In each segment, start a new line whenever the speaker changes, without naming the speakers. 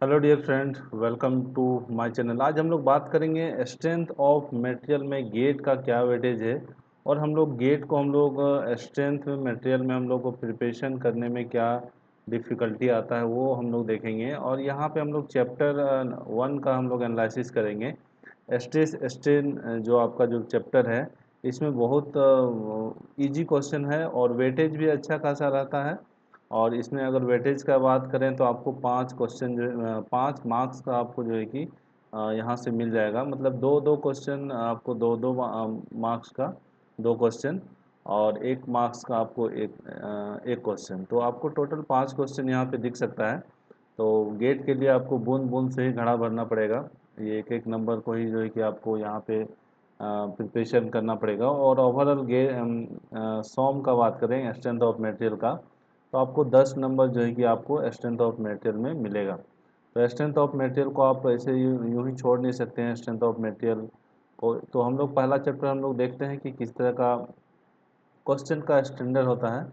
Hello dear friend, welcome to my channel. आज हम लोग बात करेंगे स्ट्रेंथ ऑफ मटेरियल में गेट का क्या वेटेज है और हम लोग गेट को स्ट्रेंथ मटेरियल में हम लोग को प्रिपरेशन करने में क्या डिफ़िकल्टी आता है वो हम लोग देखेंगे। और यहाँ पे हम लोग चैप्टर 1 का हम लोग एनालिसिस करेंगे। स्ट्रेस स्ट्रेन जो आपका जो चैप्टर है इसमें बहुत इजी क्वेश्चन है और वेटेज भी अच्छा खासा रहता है। और इसमें अगर वेटेज का बात करें तो आपको 5 क्वेश्चन 5 मार्क्स का आपको जो है कि यहाँ से मिल जाएगा। मतलब दो दो क्वेश्चन आपको दो दो मार्क्स का 2 क्वेश्चन और 1 मार्क्स का आपको एक क्वेश्चन, तो आपको टोटल 5 क्वेश्चन यहाँ पे दिख सकता है। तो गेट के लिए आपको बूंद बूंद से ही घड़ा भरना पड़ेगा। ये एक एक नंबर को ही जो है कि आपको यहाँ पे प्रिपरेशन करना पड़ेगा। और ओवरऑल सॉम का बात करें स्ट्रेंथ ऑफ मटेरियल का, तो आपको 10 नंबर जो है कि आपको स्ट्रेंथ ऑफ मटेरियल में मिलेगा। तो स्ट्रेंथ ऑफ मटेरियल को आप ऐसे यूँ ही छोड़ नहीं सकते हैं स्ट्रेंथ ऑफ मटेरियल को। तो हम लोग पहला चैप्टर हम लोग देखते हैं कि किस तरह का क्वेश्चन का स्टैंडर्ड होता है।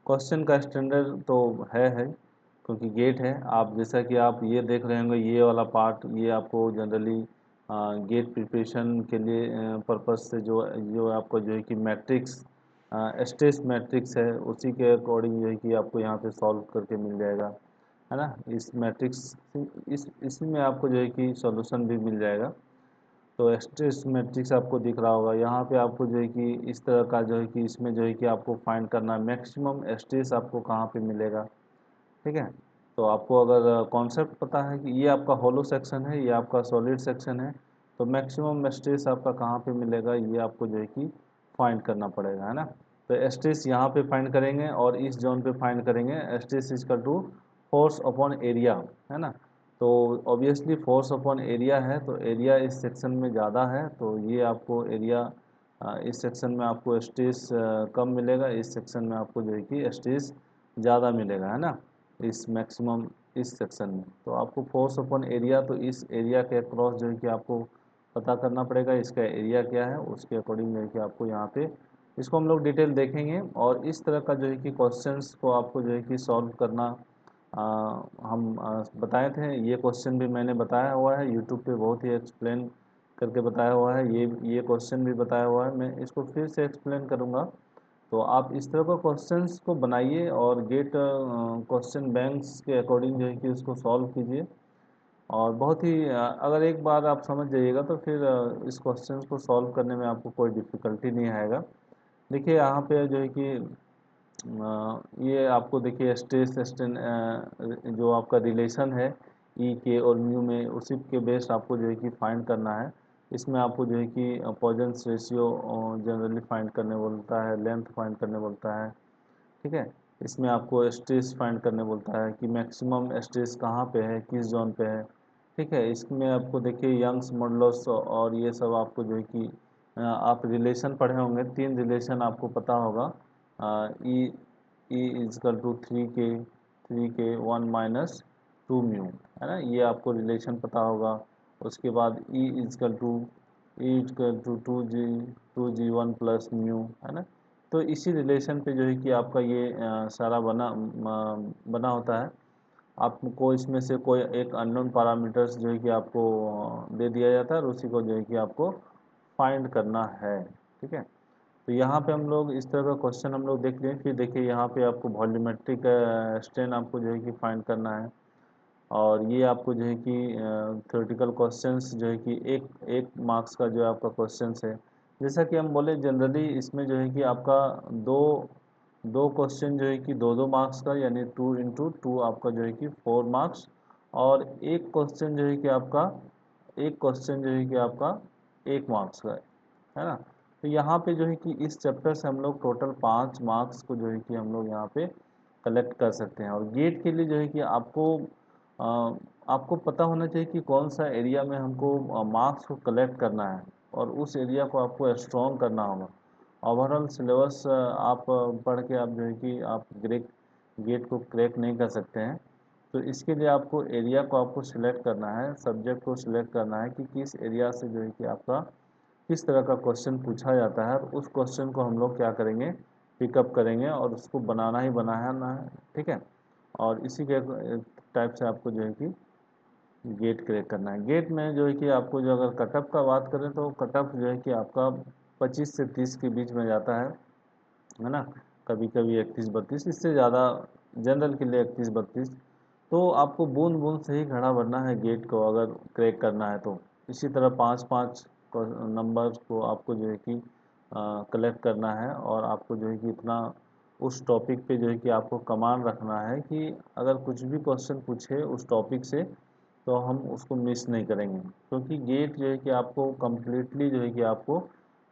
क्वेश्चन का स्टैंडर्ड तो है क्योंकि गेट है। आप जैसा कि आप ये देख रहे होंगे, ये वाला पार्ट ये आपको जनरली गेट प्रिपरेशन के लिए पर्पस से जो जो आपको जो है कि मैट्रिक्स स्ट्रेस मैट्रिक्स है उसी के अकॉर्डिंग जो है कि आपको यहाँ पे सॉल्व करके मिल जाएगा, है ना। इस मैट्रिक्स इसी में आपको जो है कि सॉल्यूशन भी मिल जाएगा। तो स्ट्रेस मैट्रिक्स आपको दिख रहा होगा यहाँ पे। आपको जो है कि इस तरह का जो है कि इसमें जो है कि आपको फाइंड करना है मैक्सिमम स्ट्रेस आपको कहाँ पे मिलेगा। ठीक है। तो आपको अगर कॉन्सेप्ट पता है कि ये आपका होलो सेक्शन है, ये आपका सॉलिड सेक्शन है, तो मैक्सिमम स्ट्रेस आपका कहाँ पे मिलेगा ये आपको जो है कि फाइंड करना पड़ेगा, है ना। तो स्ट्रेस यहाँ पे फाइंड करेंगे और इस जोन पे फाइंड करेंगे। Stress is to force upon area, है ना। तो ऑब्वियसली फोर्स अपॉन एरिया है, तो एरिया इस सेक्शन में ज़्यादा है, तो ये आपको एरिया इस सेक्शन में आपको स्ट्रेस कम मिलेगा, इस सेक्शन में आपको जो है कि स्ट्रेस ज़्यादा मिलेगा, है ना। इस मैक्सिमम इस सेक्शन में तो आपको फोर्स अपॉन एरिया, तो इस एरिया के अक्रॉस जो है कि आपको पता करना पड़ेगा इसका एरिया क्या है, उसके अकॉर्डिंग जो है कि आपको यहाँ पे इसको हम लोग डिटेल देखेंगे। और इस तरह का जो है कि क्वेश्चंस को आपको जो है कि सॉल्व करना हम बताए थे। ये क्वेश्चन भी मैंने बताया हुआ है यूट्यूब पे, बहुत ही एक्सप्लेन करके बताया हुआ है। ये क्वेश्चन भी बताया हुआ है, मैं इसको फिर से एक्सप्लेन करूँगा। तो आप इस तरह का क्वेश्चंस को बनाइए और गेट क्वेश्चन बैंक्स के अकॉर्डिंग जो है कि उसको सॉल्व कीजिए। और बहुत ही अगर एक बार आप समझ जाइएगा तो फिर इस क्वेश्चंस को सॉल्व करने में आपको कोई डिफ़िकल्टी नहीं आएगा। देखिए यहाँ पे जो है कि ये आपको देखिए स्ट्रेस स्ट्रेन जो आपका रिलेशन है ई के और म्यू में, उसी के बेस्ड आपको जो है कि फाइंड करना है। इसमें आपको जो है कि पॉइजन्स रेशियो जनरली फाइंड करने बोलता है, लेंथ फाइंड करने बोलता है। ठीक है। इसमें आपको स्ट्रेस फाइंड करने बोलता है कि मैक्सिमम स्ट्रेस कहाँ पे है, किस जोन पे है। ठीक है। इसमें आपको देखिए यंग्स मॉडुलस और ये सब आपको जो है कि आप रिलेशन पढ़े होंगे, 3 रिलेशन आपको पता होगा। ई ई इजकल टू 3 के 1 माइनस 2 म्यू, है ना। ये आपको रिलेशन पता होगा। उसके बाद E is equal to 2g 1 plus mu, है ना। तो इसी रिलेशन पे जो है कि आपका ये सारा बना होता है। आपको इसमें से कोई एक अननोन पैरामीटर्स जो है कि आपको दे दिया जाता है और उसी को जो है कि आपको फाइंड करना है। ठीक है। तो यहाँ पे हम लोग इस तरह का क्वेश्चन हम लोग देख लें। फिर देखिए यहाँ पे आपको वॉल्यूमेट्रिक स्ट्रेन आपको जो है कि फाइंड करना है। और ये आपको जो है कि थ्योरेटिकल क्वेश्चंस जो है कि एक एक मार्क्स का जो है आपका क्वेश्चंस है। जैसा कि हम बोले जनरली इसमें जो है कि आपका दो दो क्वेश्चन जो है कि दो दो मार्क्स का, यानी 2 × 2 आपका जो है कि 4 मार्क्स। और एक क्वेश्चन जो है कि आपका एक क्वेश्चन जो है कि आपका 1 मार्क्स का है ना। तो यहाँ पे जो है कि इस चैप्टर से हम लोग टोटल 5 मार्क्स को जो है कि हम लोग यहाँ पे कलेक्ट कर सकते हैं। और गेट के लिए जो है कि अ, आपको पता होना चाहिए कि कौन सा एरिया में हमको मार्क्स को कलेक्ट करना है और उस एरिया को आपको स्ट्रॉन्ग करना होगा। ओवरऑल सिलेबस आप पढ़ के आप जो है कि आप गेट को क्रैक नहीं कर सकते हैं। तो इसके लिए आपको एरिया को आपको सिलेक्ट करना है, सब्जेक्ट को सिलेक्ट करना है कि किस एरिया से जो है कि आपका किस तरह का क्वेश्चन पूछा जाता है। उस क्वेश्चन को हम लोग क्या करेंगे, पिकअप करेंगे और उसको बनाना ही बनाना है। ठीक है। और इसी के टाइप से आपको जो है कि गेट क्रैक करना है। गेट में जो है कि आपको जो अगर कटअप का बात करें तो कटअप जो है कि आपका 25 से 30 के बीच में जाता है ना। कभी कभी 31-32, इससे ज़्यादा जनरल के लिए 31-32। तो आपको बूंद बूंद से ही घड़ा भरना है गेट को अगर क्रैक करना है तो। इसी तरह 5-5 नंबर को आपको जो है कि कलेक्ट करना है, और आपको जो है कि इतना उस टॉपिक पे जो है कि आपको कमांड रखना है कि अगर कुछ भी क्वेश्चन पूछे उस टॉपिक से तो हम उसको मिस नहीं करेंगे, क्योंकि गेट जो है कि आपको कम्प्लीटली जो है कि आपको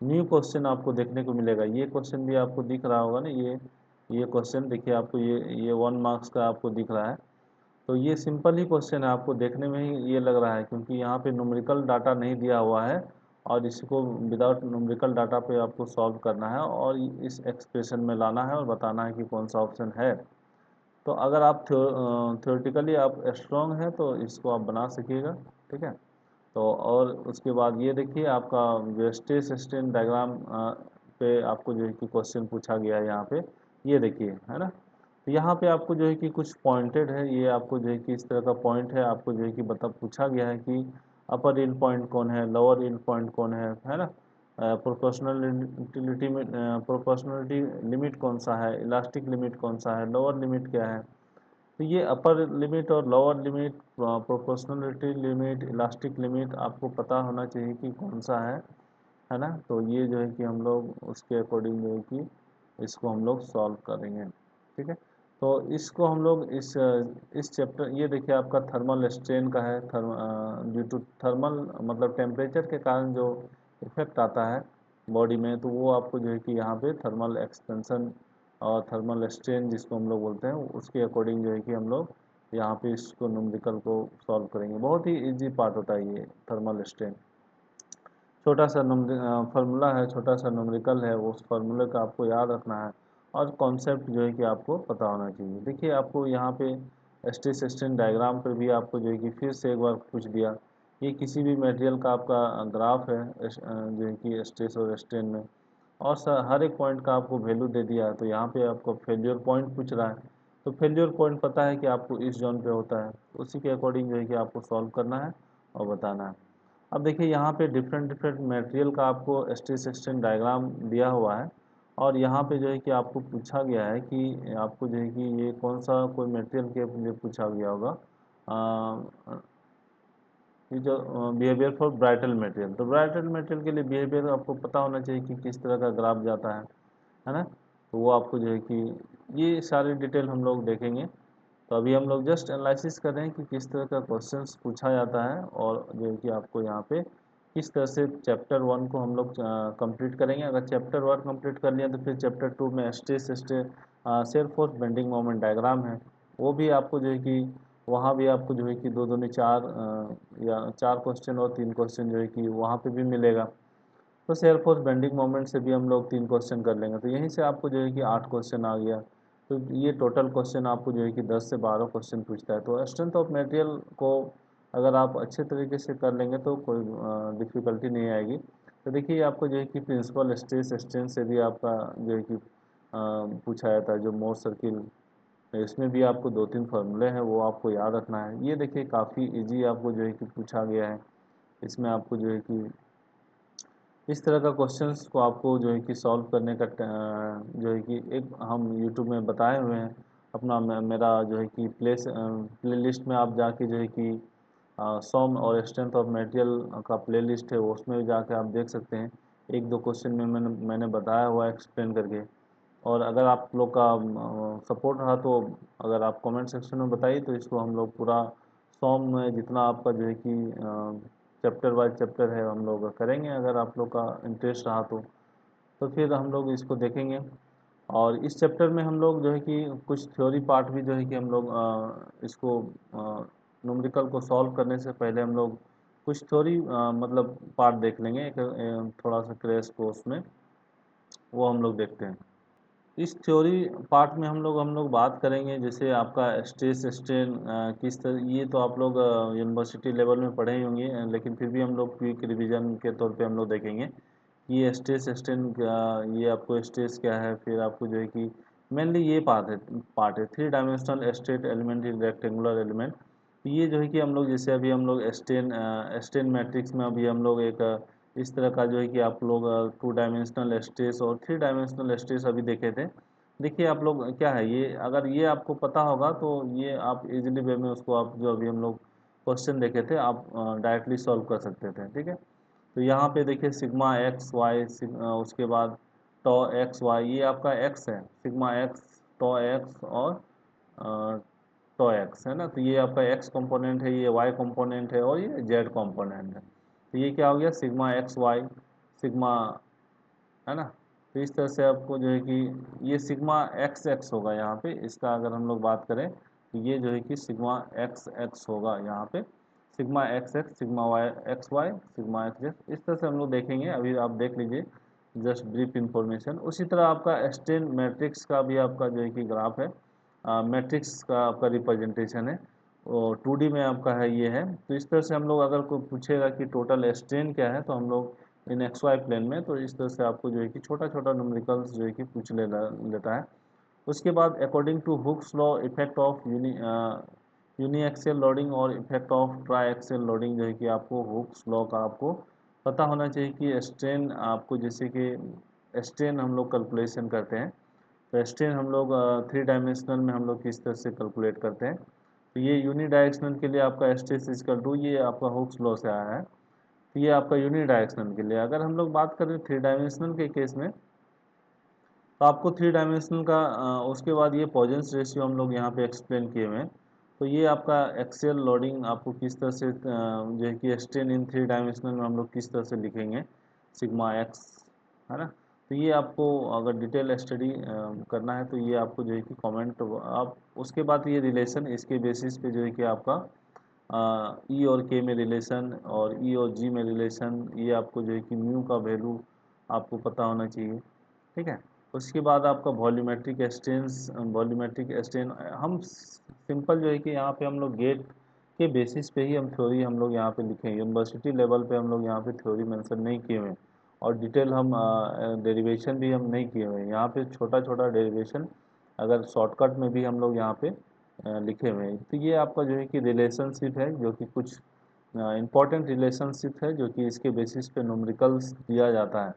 न्यू क्वेश्चन आपको देखने को मिलेगा। ये क्वेश्चन भी आपको दिख रहा होगा ना, ये क्वेश्चन देखिए आपको, ये 1 मार्क्स का आपको दिख रहा है। तो ये सिंपल ही क्वेश्चन है, आपको देखने में ही ये लग रहा है, क्योंकि यहाँ पे न्यूमेरिकल डाटा नहीं दिया हुआ है, और इसको विदाउट न्यूमेरिकल डाटा पे आपको सॉल्व करना है और इस एक्सप्रेशन में लाना है और बताना है कि कौन सा ऑप्शन है। तो अगर आप थ्योरेटिकली आप स्ट्रॉन्ग हैं तो इसको आप बना सकिएगा, ठीक है। तो और उसके बाद ये देखिए आपका जो स्ट्रेस स्ट्रेन डायग्राम पे आपको जो है कि क्वेश्चन पूछा गया है यहाँ पे, ये देखिए है ना। तो यहाँ पे आपको जो है कि कुछ पॉइंटेड है, ये आपको जो है कि इस तरह का पॉइंट है, आपको जो है कि पूछा गया है कि अपर इन पॉइंट कौन है, लोअर इन पॉइंट कौन है ना। प्रोपोर्शनलिटी में प्रोपोर्शनलिटी लिमिट कौन सा है, इलास्टिक लिमिट कौन सा है, लोअर लिमिट क्या है। तो ये अपर लिमिट और lower limit, proportionality limit, elastic limit आपको पता होना चाहिए कि कौन सा है ना। तो ये जो है कि हम लोग उसके अकॉर्डिंग जो है कि इसको हम लोग सॉल्व करेंगे, ठीक है। तो इसको हम लोग इस चैप्टर, ये देखिए आपका थर्मल स्ट्रेन का है, ड्यू टू थर्मल मतलब टेम्परेचर के कारण जो इफेक्ट आता है बॉडी में, तो वो आपको जो है कि यहाँ पे थर्मल एक्सपेंशन और थर्मल स्ट्रेन जिसको हम लोग बोलते हैं, उसके अकॉर्डिंग जो है कि हम लोग यहाँ पे इसको न्यूमेरिकल को सॉल्व करेंगे। बहुत ही इजी पार्ट होता है ये थर्मल स्ट्रेन। छोटा सा फार्मूला है, छोटा सा न्यूमेरिकल है, उस फार्मूले का आपको याद रखना है, और कॉन्सेप्ट जो है कि आपको पता होना चाहिए। देखिए आपको यहाँ पे स्ट्रेस स्ट्रेन डायग्राम पर भी आपको जो है कि फिर से एक बार पूछ दिया। ये किसी भी मटेरियल का आपका ग्राफ है, जो है कि स्ट्रेस और स्ट्रेन में, और हर एक पॉइंट का आपको वैल्यू दे दिया है। तो यहाँ पे आपको फेल्योर पॉइंट पूछ रहा है, तो फेल्योर पॉइंट पता है कि आपको इस जोन पे होता है, तो उसी के अकॉर्डिंग जो है कि आपको सॉल्व करना है और बताना है। अब देखिए यहाँ पे डिफरेंट डिफरेंट मटेरियल का आपको स्ट्रेस स्ट्रेन डायग्राम दिया हुआ है, और यहाँ पे जो है कि आपको पूछा गया है कि आपको जो है कि ये कौन सा कोई मटेरियल के लिए पूछा गया होगा। ये जो बिहेवियर फॉर ब्राइटल मटेरियल, तो ब्राइटल मटेरियल के लिए बिहेवियर आपको पता होना चाहिए कि किस तरह का ग्राफ जाता है ना। तो वो आपको जो है कि ये सारी डिटेल हम लोग देखेंगे। तो अभी हम लोग जस्ट एनालिसिस कर रहे हैं कि किस तरह का क्वेश्चंस पूछा जाता है, और जो है कि आपको यहाँ पे किस तरह से चैप्टर 1 को हम लोग कंप्लीट करेंगे। अगर चैप्टर 1 कंप्लीट कर लिया तो फिर चैप्टर 2 में stress shear force bending moment diagram है, वो भी आपको जो है कि वहाँ भी आपको जो है कि दो दूनी चार या 4 क्वेश्चन और 3 क्वेश्चन जो है कि वहाँ पे भी मिलेगा। तो शेयर फोर्स बेंडिंग मोमेंट से भी हम लोग 3 क्वेश्चन कर लेंगे, तो यहीं से आपको जो है कि 8 क्वेश्चन आ गया। तो ये टोटल क्वेश्चन आपको जो है कि 10 से 12 क्वेश्चन पूछता है। तो स्ट्रेंथ ऑफ मटेरियल को अगर आप अच्छे तरीके से कर लेंगे तो कोई डिफ़िकल्टी नहीं आएगी। तो देखिए आपको जो है कि प्रिंसिपल स्ट्रेस स्ट्रेन से भी आपका जो है कि पूछा जाता है, जो मोर सर्किल, इसमें भी आपको 2-3 फार्मूले हैं, वो आपको याद रखना है। ये देखिए काफ़ी इजी आपको जो है कि पूछा गया है। इसमें आपको जो है कि इस तरह का क्वेश्चंस को आपको जो है कि सॉल्व करने का जो है कि एक हम यूट्यूब में बताए हुए हैं। अपना मेरा जो है कि प्लेलिस्ट में आप जाके जो है कि सॉम और स्ट्रेंथ ऑफ मटेरियल का प्लेलिस्ट है, उसमें भी जाके आप देख सकते हैं। एक दो क्वेश्चन में मैंने बताया हुआ है एक्सप्लेन करके। और अगर आप लोग का सपोर्ट रहा तो अगर आप कमेंट सेक्शन में बताइए, तो इसको हम लोग पूरा सॉम में जितना आपका जो है कि चैप्टर वाइज चैप्टर है हम लोग करेंगे, अगर आप लोग का इंटरेस्ट रहा तो फिर हम लोग इसको देखेंगे। और इस चैप्टर में हम लोग जो है कि कुछ थ्योरी पार्ट भी जो है कि हम लोग इसको न्यूमेरिकल को सॉल्व करने से पहले हम लोग कुछ थ्योरी मतलब पार्ट देख लेंगे, एक थोड़ा सा क्रैश कोर्स में, वो हम लोग देखते हैं। इस थ्योरी पार्ट में हम लोग बात करेंगे, जैसे आपका स्ट्रेस स्ट्रेन किस तरह, ये तो आप लोग यूनिवर्सिटी लेवल में पढ़े ही होंगे, लेकिन फिर भी हम लोग क्विक रिवीजन के तौर पे हम लोग देखेंगे कि ये स्ट्रेस स्ट्रेन क्या, ये आपको स्ट्रेस क्या है, फिर आपको जो है कि मेनली ये पार्ट है 3 dimensional state element in rectangular element. तो ये जो है कि हम लोग जैसे अभी हम लोग एस्टेन मैट्रिक्स में अभी हम लोग एक इस तरह का जो है कि आप लोग 2 डायमेंशनल स्ट्रेस और 3 डायमेंशनल स्ट्रेस अभी देखे थे। देखिए आप लोग क्या है, ये अगर ये आपको पता होगा तो ये आप इजीली वे में उसको आप जो अभी हम लोग क्वेश्चन देखे थे आप डायरेक्टली सॉल्व कर सकते थे। ठीक है, तो यहाँ पे देखिए सिग्मा एक्स वाई, उसके बाद टॉ एक्स वाई, ये आपका एक्स है, सिग्मा एक्स टॉ एक्स और टॉ एक्स है ना। तो ये आपका एक्स कंपोनेंट है, ये वाई कंपोनेंट है और ये जेड कंपोनेंट है। तो ये क्या हो गया, सिग्मा एक्स वाई सिग्मा, है ना। तो इस तरह से आपको जो है कि ये सिग्मा एक्स एक्स होगा यहाँ पे, इसका अगर हम लोग बात करें तो ये जो है कि सिग्मा एक्स एक्स होगा यहाँ पे, sigma x x sigma y x y sigma x x, इस तरह से हम लोग देखेंगे। अभी आप देख लीजिए जस्ट ब्रीफ इंफॉर्मेशन। उसी तरह आपका एस्टेन मैट्रिक्स का भी आपका जो है कि ग्राफ है, मैट्रिक्स का आपका रिप्रेजेंटेशन है, और 2D में आपका है, ये है। तो इस तरह से हम लोग अगर कोई पूछेगा कि टोटल एस्टेन क्या है, तो हम लोग इन एक्स वाई प्लेन में, तो इस तरह से आपको जो है कि छोटा छोटा न्यूमेरिकल्स जो है कि लेता है। उसके बाद according to Hooke's law, effect of uniaxial loading और effect of triaxial loading, जो है कि आपको हुक्स लॉ का आपको पता होना चाहिए कि स्ट्रेन आपको, जैसे कि स्ट्रेन हम लोग कैलकुलेशन करते हैं, तो स्ट्रेन हम लोग 3 डायमेंशनल में हम लोग किस तरह से कैलकुलेट करते हैं। तो ये यूनी डायरेक्शनल के लिए आपका स्ट्रेस इक्वल टू, ये आपका हुक्स लॉ से आया है। तो ये आपका यूनी डायरेक्शनल के लिए। अगर हम लोग बात करें 3 डायमेंशनल के केस में, तो आपको 3 डायमेंशनल का उसके बाद ये पॉइजन्स रेशियो हम लोग यहाँ पे एक्सप्लेन किए हुए हैं। तो ये आपका एक्सियल लोडिंग आपको किस तरह से जो है कि स्ट्रेन इन 3 डायमेंशनल में हम लोग किस तरह से लिखेंगे, सिग्मा एक्स, है ना। तो ये आपको अगर डिटेल स्टडी करना है तो ये आपको जो है कि कमेंट आप, उसके बाद ये रिलेशन, इसके बेसिस पे जो है कि आपका ई और के में रिलेशन और ई और जी में रिलेशन, ये आपको जो है कि म्यू का वैल्यू आपको पता होना चाहिए। ठीक है, उसके बाद आपका वॉल्यूमेट्रिक एक्सटेंस, वॉल्यूमेट्रिक एक्सटेंस हम सिंपल जो है कि यहाँ पे हम लोग गेट के बेसिस पे ही हम थ्योरी हम लोग यहाँ पे लिखेंगे, यूनिवर्सिटी लेवल पे हम लोग यहाँ पे थ्योरी मेंशन नहीं किए हुए हैं, और डिटेल हम डेरिवेशन भी हम नहीं किए हुए हैं यहाँ पे, छोटा छोटा डेरिवेशन अगर शॉर्टकट में भी हम लोग यहाँ पे लिखे हुए हैं। तो ये आपका जो है कि रिलेशनशिप है, जो कि कुछ इंपॉर्टेंट रिलेशनशिप है, जो कि इसके बेसिस पे न्यूमेरिकल्स दिया जाता है।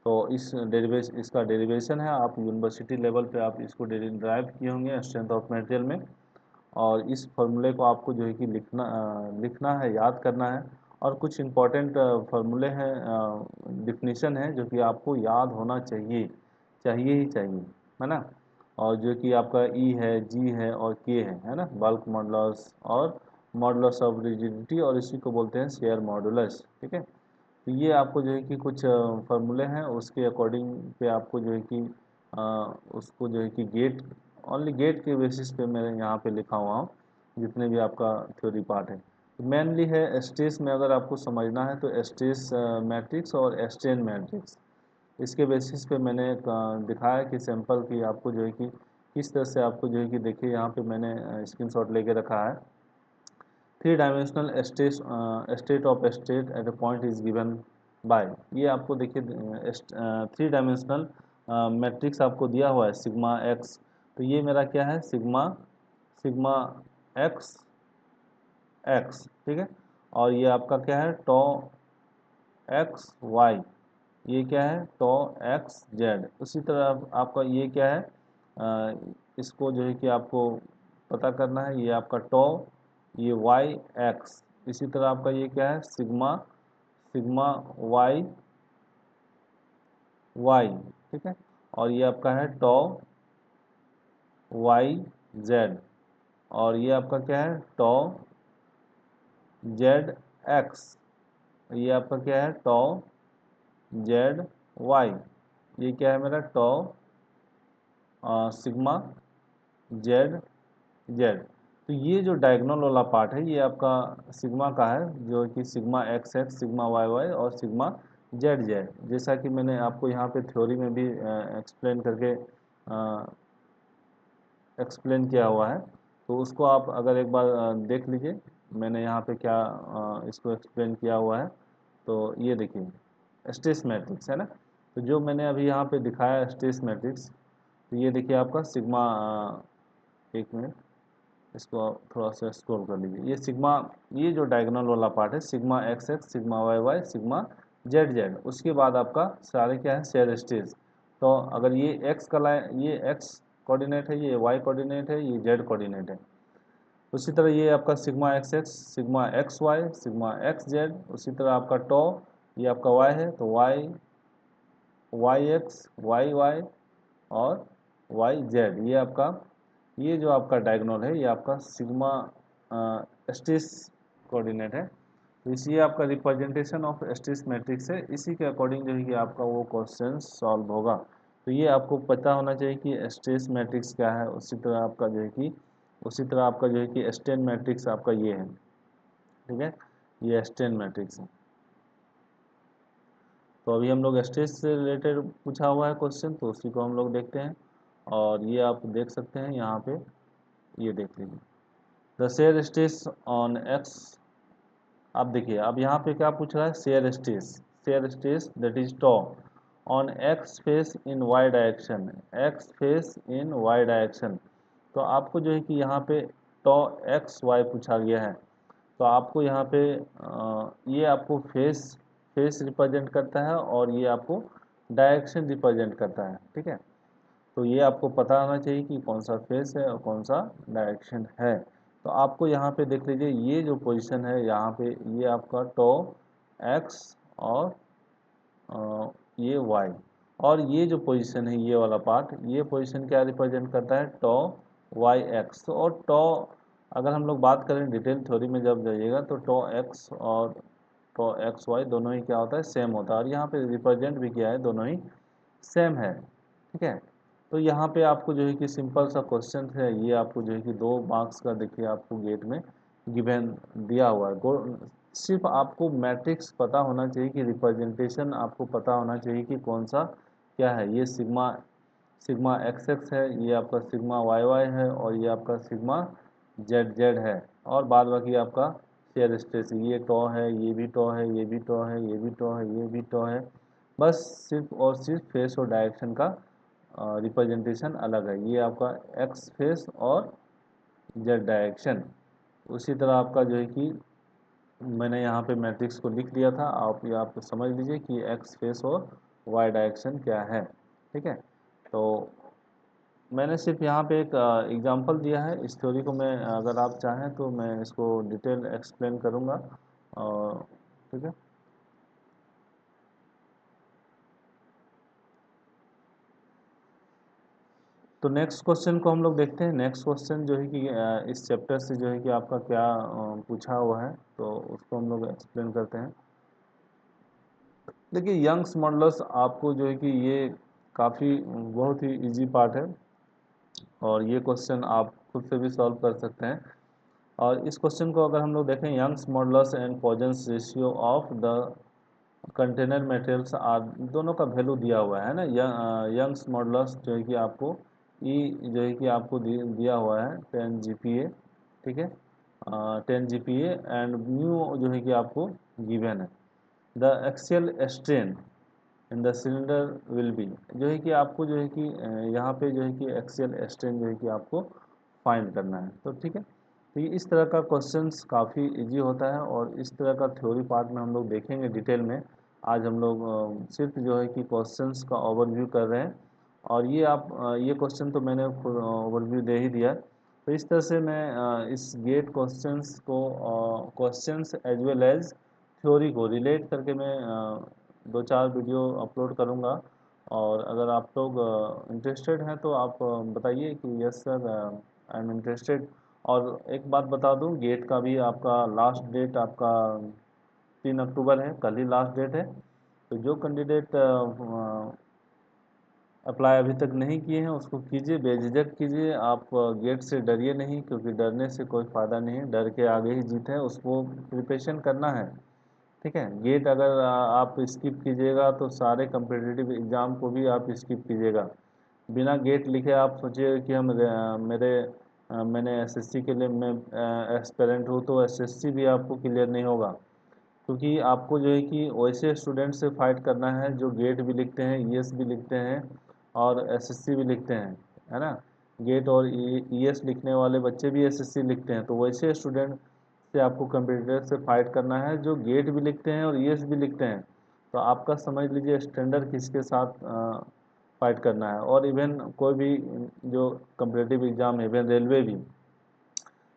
तो इसका डेरिवेशन है, आप यूनिवर्सिटी लेवल पे आप इसको ड्राइव किए होंगे स्ट्रेंथ ऑफ मटेरियल में, और इस फॉर्मूले को आपको जो है कि लिखना है, याद करना है। और कुछ इंपॉर्टेंट फार्मूले हैं, डिफिनीशन है, जो कि आपको याद होना चाहिए, चाहिए ही चाहिए, है ना। और जो कि आपका ई है, जी है और के है ना, बल्क मॉडुलस और मॉडुलस ऑफ रिजिडिटी, और इसी को बोलते हैं शेयर मॉडुलस। ठीक है, तो ये आपको जो है कि कुछ फार्मूले हैं, उसके अकॉर्डिंग पे आपको जो है कि अ, उसको जो है कि गेट, ओनली गेट के बेसिस पे मैं यहाँ पे लिखा हुआ हूँ, जितने भी आपका थ्योरी पार्ट है। मेनली है स्ट्रेस में, अगर आपको समझना है तो स्ट्रेस मैट्रिक्स और स्ट्रेन मैट्रिक्स, इसके बेसिस पे मैंने दिखाया कि सैंपल की आपको जो है कि किस तरह से आपको जो है कि देखिए यहाँ पे मैंने स्क्रीनशॉट लेके रखा है। 3 dimensional state of state at a point is given by, ये आपको देखिए 3 डायमेंशनल मैट्रिक्स आपको दिया हुआ है, सिग्मा एक्स। तो ये मेरा क्या है, सिग्मा सिग्मा एक्स एक्स, ठीक है। और ये आपका क्या है, टॉ एक्स वाई, ये क्या है, टॉ एक्स जेड। उसी तरह आपका ये क्या है, इसको जो है कि आपको पता करना है, ये आपका टॉ, ये वाई एक्स। इसी तरह आपका ये क्या है, सिग्मा सिग्मा वाई वाई, ठीक है। और ये आपका है टॉ वाई जेड, और ये आपका क्या है, टॉ जेड एक्स, ये आपका क्या है, टॉ जेड वाई, ये क्या है मेरा, टॉ सिग्मा जेड जेड। तो ये जो डायगोनल वाला पार्ट है, ये आपका सिग्मा का है, जो कि sigma x x sigma y y और सिग्मा जेड जेड, जैसा कि मैंने आपको यहाँ पे थ्योरी में भी एक्सप्लेन करके एक्सप्लेन किया हुआ है। तो उसको आप अगर एक बार देख लीजिए, मैंने यहाँ पे क्या इसको एक्सप्लेन किया हुआ है। तो ये देखिए स्ट्रेस मैट्रिक्स है ना, तो जो मैंने अभी यहाँ पे दिखाया स्ट्रेस मैट्रिक्स, तो ये देखिए आपका सिग्मा, एक मिनट, इसको थोड़ा सा स्क्रॉल कर लीजिए। ये सिग्मा, ये जो डायगोनल वाला पार्ट है, sigma x x, sigma y y, sigma z z, उसके बाद आपका सारे क्या है, शेयर स्टेज। तो अगर ये एक्स का लाइन, ये एक्स कोऑर्डिनेट है, ये वाई कोऑर्डिनेट है, ये जेड कोऑर्डिनेट है। उसी तरह ये आपका sigma x x, sigma x y, sigma x z. उसी तरह आपका टॉ, ये आपका वाई है तो y, y x, y y और वाई जेड। ये आपका, ये जो आपका डायगोनल है, ये आपका सिग्मा स्ट्रेस कोऑर्डिनेट है। तो इसी आपका रिप्रेजेंटेशन ऑफ स्ट्रेस मैट्रिक्स है। इसी के अकॉर्डिंग जो है कि आपका वो क्वेश्चन सॉल्व होगा। तो ये आपको पता होना चाहिए कि स्ट्रेस मैट्रिक्स क्या है। उसी तरह आपका जो है कि, उसी तरह आपका जो है कि स्टेन मैट्रिक्स आपका ये है, ठीक है, ये स्टेन मैट्रिक्स है। तो अभी हम लोग स्ट्रेस से रिलेटेड पूछा हुआ है क्वेश्चन, तो उसी को हम लोग देखते हैं। और ये आप देख सकते हैं यहाँ पे, ये देख लीजिए, the shear stress on x. आप देखिए, अब यहाँ पे क्या पूछ रहा है, shear stress, shear stress that is tau on x face in y direction, x face in y direction. तो आपको जो है कि यहाँ पे टॉ एक्स वाई पूछा गया है। तो आपको यहाँ पे ये आपको फेस, फेस रिप्रेजेंट करता है और ये आपको डायरेक्शन रिप्रेजेंट करता है, ठीक है। तो ये आपको पता होना चाहिए कि कौन सा फेस है और कौन सा डायरेक्शन है। तो आपको यहाँ पे देख लीजिए, ये जो पोजीशन है यहाँ पे, ये आपका टॉ एक्स और ये वाई, और ये जो पोजीशन है, ये वाला पार्ट, ये पोजीशन क्या रिप्रेजेंट करता है, टॉ वाई एक्स। तो और टॉ, अगर हम लोग बात करें डिटेल थ्योरी में जब जाइएगा, तो टॉ एक्स और टॉ एक्स वाई दोनों ही क्या होता है, सेम होता है। और यहाँ पे रिप्रेजेंट भी किया है, दोनों ही सेम है, ठीक है। तो यहाँ पे आपको जो है कि सिंपल सा क्वेश्चन है, ये आपको जो है कि 2 मार्क्स का देखिए आपको गेट में गिवन दिया हुआ है। सिर्फ आपको मैट्रिक्स पता होना चाहिए कि रिप्रेजेंटेशन आपको पता होना चाहिए कि कौन सा क्या है। ये सिग्मा, सिग्मा एक्स एक्स है, ये आपका सिग्मा वाई वाई है और ये आपका सिग्मा जेड जेड है। और बाद बाकी आपका शेयर स्ट्रेस, ये टॉ है, ये भी टॉ है, ये भी टॉ है, ये भी टॉ है, ये भी टॉ है। बस सिर्फ और सिर्फ फेस और डायरेक्शन का रिप्रेजेंटेशन अलग है। ये आपका एक्स फेस और जेड डायरेक्शन। उसी तरह आपका जो है कि मैंने यहाँ पे मैट्रिक्स को लिख दिया था, आप ये आप समझ लीजिए कि एक्स फेस और वाई डायरेक्शन क्या है, ठीक है। तो मैंने सिर्फ यहाँ पे एक एग्जांपल दिया है। इस थ्योरी को मैं, अगर आप चाहें तो मैं इसको डिटेल एक्सप्लेन करूँगा, और ठीक है। तो नेक्स्ट क्वेश्चन को हम लोग देखते हैं। नेक्स्ट क्वेश्चन जो है कि इस चैप्टर से जो है कि आपका क्या पूछा हुआ है, तो उसको हम लोग एक्सप्लेन करते हैं। देखिए, यंग्स मॉडल्स आपको जो है कि ये काफ़ी बहुत ही इजी पार्ट है, और ये क्वेश्चन आप खुद से भी सॉल्व कर सकते हैं। और इस क्वेश्चन को अगर हम लोग देखें, Young's modulus and Poisson's ratio of the container materials are, दोनों का वैल्यू दिया हुआ है ना। यंग्स मॉडल्स जो है कि आपको ई जो है कि आपको दिया हुआ है 10 GPa, ठीक है, 10 GPa, एंड म्यू जो है कि आपको गिवन है। The axial strain in the cylinder will be, जो है कि आपको जो है कि यहाँ पे जो है कि एक्सियल स्ट्रेन जो है कि आपको फाइंड करना है। तो ठीक है, तो ये इस तरह का क्वेश्चंस काफ़ी इजी होता है, और इस तरह का थ्योरी पार्ट में हम लोग देखेंगे डिटेल में। आज हम लोग सिर्फ जो है कि क्वेश्चंस का ओवरव्यू कर रहे हैं। और ये आप ये क्वेश्चन तो मैंने ओवरव्यू दे ही दिया। तो इस तरह से मैं इस गेट क्वेश्चंस को, questions as well as theory को रिलेट करके मैं 2-4 वीडियो अपलोड करूँगा। और अगर आप लोग इंटरेस्टेड हैं तो आप बताइए कि yes sir, I am interested. और एक बात बता दूं, गेट का भी आपका लास्ट डेट आपका 3 अक्टूबर है, कल ही लास्ट डेट है। तो जो कैंडिडेट अप्लाई अभी तक नहीं किए हैं उसको कीजिए, बेझिझक कीजिए। आप गेट से डरिए नहीं, क्योंकि डरने से कोई फ़ायदा नहीं है, डर के आगे ही जीत है, उसको प्रिपरेशन करना है, ठीक है। गेट अगर आप स्किप कीजिएगा तो सारे कम्पिटिटिव एग्ज़ाम को भी आप स्किप कीजिएगा। बिना गेट लिखे आप सोचिए कि मैंने एसएससी के लिए मैं एस्पिरेंट हूँ, तो एसएससी भी आपको क्लियर नहीं होगा। क्योंकि आपको जो है कि वैसे स्टूडेंट से फाइट करना है जो गेट भी लिखते हैं, ईएस भी लिखते हैं और एसएससी भी लिखते हैं, है ना। गेट और ईएस लिखने वाले बच्चे भी एसएससी लिखते हैं, तो वैसे स्टूडेंट से आपको कंप्यूटर से फाइट करना है जो गेट भी लिखते हैं और ईएस भी लिखते हैं। तो आपका समझ लीजिए स्टैंडर्ड किसके साथ फाइट करना है। और इवन कोई भी जो कम्पिटिटिव एग्ज़ाम है, इवन रेलवे भी,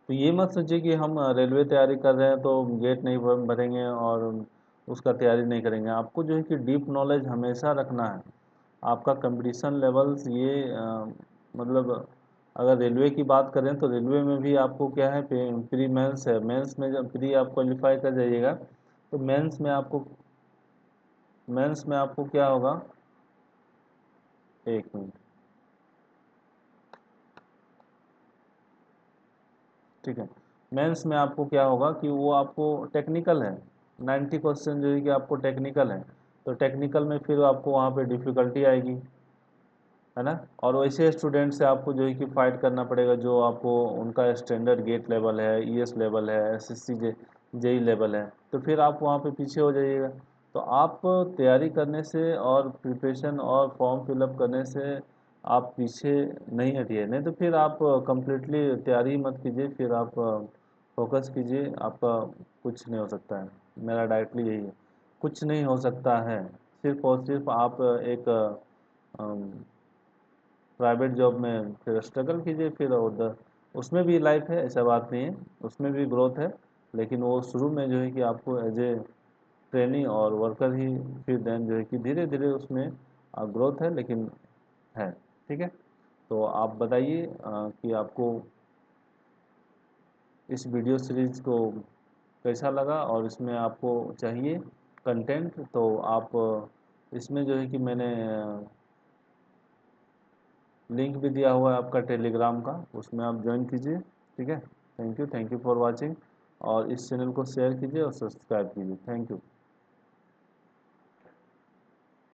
तो ये मत सोचिए कि हम रेलवे तैयारी कर रहे हैं तो गेट नहीं भरेंगे और उसका तैयारी नहीं करेंगे। आपको जो है कि डीप नॉलेज हमेशा रखना है। आपका कंपटीशन लेवल्स ये मतलब अगर रेलवे की बात करें तो रेलवे में भी आपको क्या है, प्री मेंस है। मेंस में जब प्री आप क्वालिफाई कर जाइएगा तो मेंस में आपको क्या होगा, एक मिनट, ठीक है। मेंस में आपको क्या होगा कि वो आपको टेक्निकल है, 90 क्वेश्चन जो है कि आपको टेक्निकल है। तो टेक्निकल में फिर आपको वहाँ पे डिफ़िकल्टी आएगी, है ना। और वैसे स्टूडेंट से आपको जो है कि फाइट करना पड़ेगा जो आपको उनका स्टैंडर्ड गेट लेवल है, ईएस लेवल है, एसएससी जेई लेवल है, तो फिर आप वहाँ पे पीछे हो जाइएगा। तो आप तैयारी करने से और प्रिपरेशन और फॉर्म फिलअप करने से आप पीछे नहीं हटिए, नहीं तो फिर आप कंप्लीटली तैयारी ही मत कीजिए, फिर आप फोकस कीजिए, आपका कुछ नहीं हो सकता है। मेरा डायरेक्टली यही है, कुछ नहीं हो सकता है। सिर्फ और सिर्फ आप एक प्राइवेट जॉब में फिर स्ट्रगल कीजिए, फिर उधर उसमें भी लाइफ है, ऐसा बात नहीं है, उसमें भी ग्रोथ है। लेकिन वो शुरू में जो है कि आपको एज ए ट्रेनिंग और वर्कर ही, फिर देन जो है कि धीरे धीरे उसमें ग्रोथ है, लेकिन है। ठीक है। तो आप बताइए कि आपको इस वीडियो सीरीज को कैसा लगा, और इसमें आपको चाहिए कंटेंट तो आप इसमें जो है कि मैंने लिंक भी दिया हुआ है आपका टेलीग्राम का, उसमें आप ज्वाइन कीजिए। ठीक है। Thank you for watching. और इस चैनल को शेयर कीजिए और सब्सक्राइब कीजिए। Thank you.